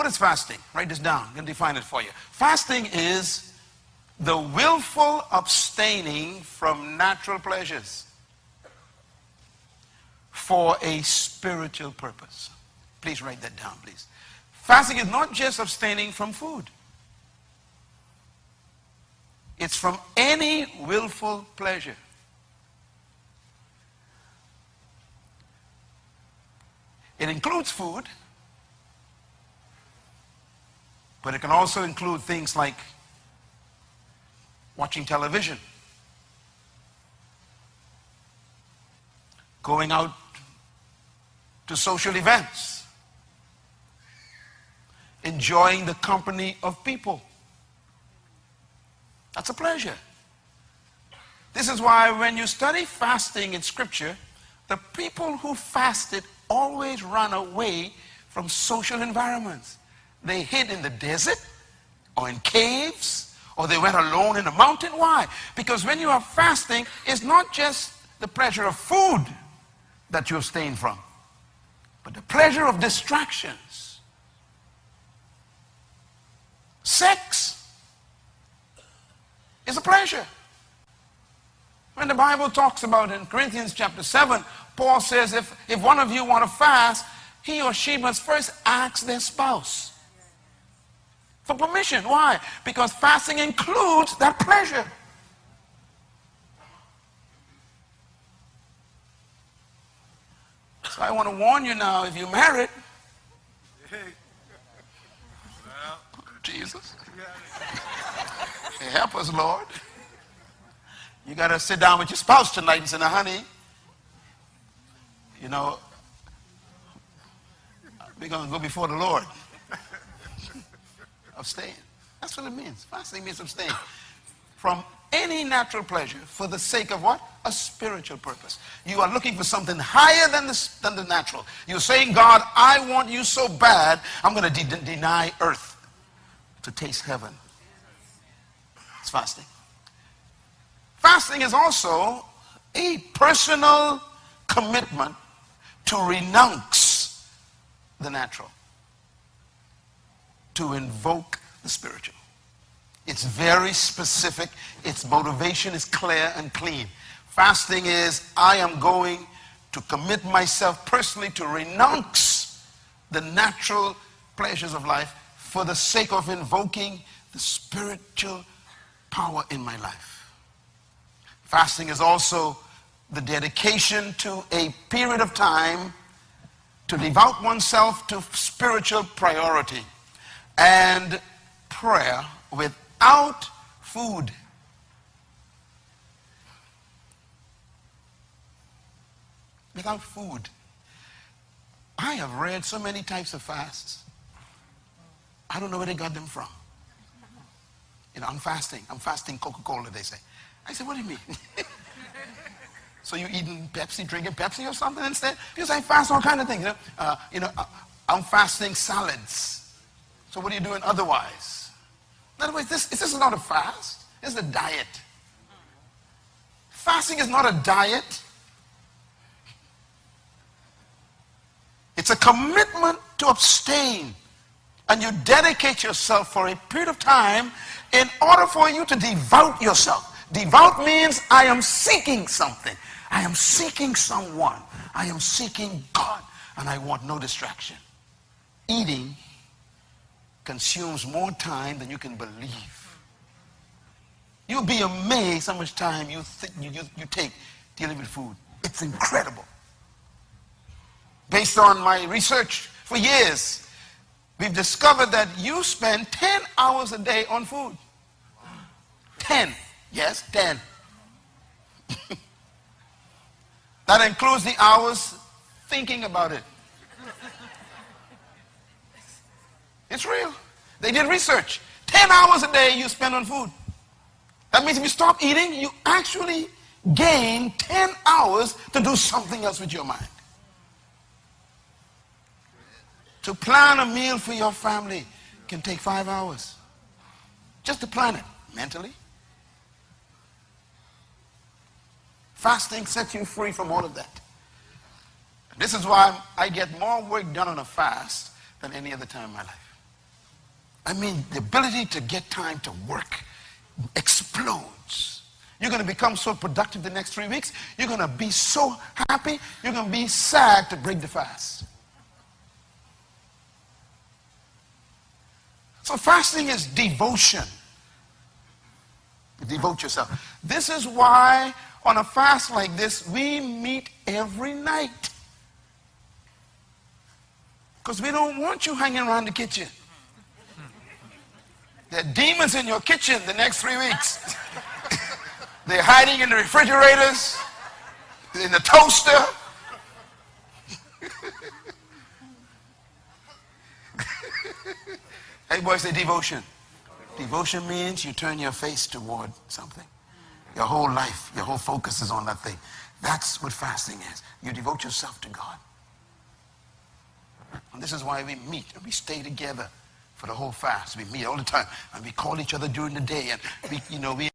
What is fasting? Write this down. I'm going to define it for you. Fasting is the willful abstaining from natural pleasures for a spiritual purpose. Please write that down, please. Fasting is not just abstaining from food. It's from any willful pleasure. It includes food, but it can also include things like watching television, going out to social events, enjoying the company of people. That's a pleasure. This is why when you study fasting in Scripture, the people who fasted always run away from social environments. They hid in the desert or in caves, or they went alone in a mountain. Why? Because when you are fasting, it's not just the pleasure of food that you abstain from, but the pleasure of distractions. Sex is a pleasure. When the Bible talks about in Corinthians chapter 7, Paul says if one of you want to fast, he or she must first ask their spouse for permission. Why? Because fasting includes that pleasure. So I want to warn you now, if you're married, Jesus, help us, Lord. You got to sit down with your spouse tonight and say, now, honey, you know, we're going to go before the Lord. Abstain. That's what it means. Fasting means abstain from any natural pleasure for the sake of what? A spiritual purpose. You are looking for something higher than the natural. You're saying, God, I want you so bad, I'm going to deny earth to taste heaven. It's fasting. Fasting is also a personal commitment to renounce the natural, to invoke the spiritual. It's very specific. Its motivation is clear and clean. Fasting is, I am going to commit myself personally to renounce the natural pleasures of life for the sake of invoking the spiritual power in my life. Fasting is also the dedication to a period of time to devote oneself to spiritual priority and prayer without food. Without food. I have read so many types of fasts. I don't know where they got them from. You know, I'm fasting Coca-Cola, they say. I said, what do you mean? So you eating Pepsi, drinking Pepsi or something instead? Because I fast all kind of things. I'm fasting salads. So what are you doing otherwise? In other words, this is not a fast. This is a diet. Fasting is not a diet. It's a commitment to abstain. And you dedicate yourself for a period of time in order for you to devote yourself. Devout means I am seeking something. I am seeking someone. I am seeking God. And I want no distraction. Eating consumes more time than you can believe. You'll be amazed how much time you take dealing with food. It's incredible. Based on my research for years, we've discovered that you spend 10 hours a day on food. 10. Yes, 10. That includes the hours thinking about it. It's real. They did research. 10 hours a day you spend on food. That means if you stop eating, you actually gain 10 hours to do something else with your mind. To plan a meal for your family can take 5 hours. Just to plan it mentally. Fasting sets you free from all of that. This is why I get more work done on a fast than any other time in my life. I mean, the ability to get time to work explodes. You're going to become so productive the next 3 weeks. You're going to be so happy. You're going to be sad to break the fast. So fasting is devotion. You devote yourself. This is why on a fast like this, we meet every night. Because we don't want you hanging around the kitchen. There are demons in your kitchen the next 3 weeks. They're hiding in the refrigerators, in the toaster. Everybody say devotion. Devotion means you turn your face toward something. Your whole life, your whole focus is on that thing. That's what fasting is. You devote yourself to God. And this is why we meet and we stay together for the whole fast. We meet all the time and we call each other during the day, and we encourage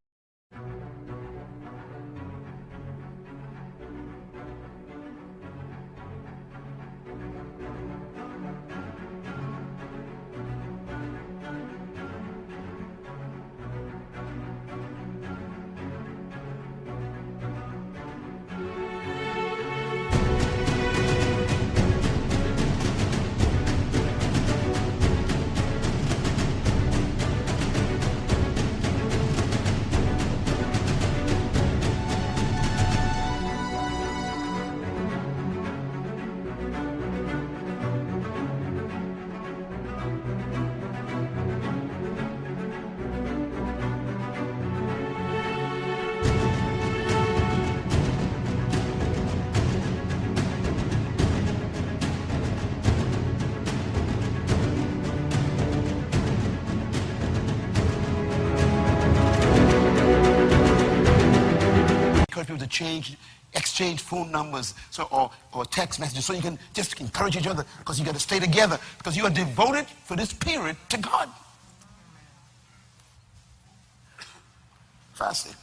people to exchange phone numbers, or text messages, so you can just encourage each other, because you got to stay together, because you are devoted for this period to God. Fasting.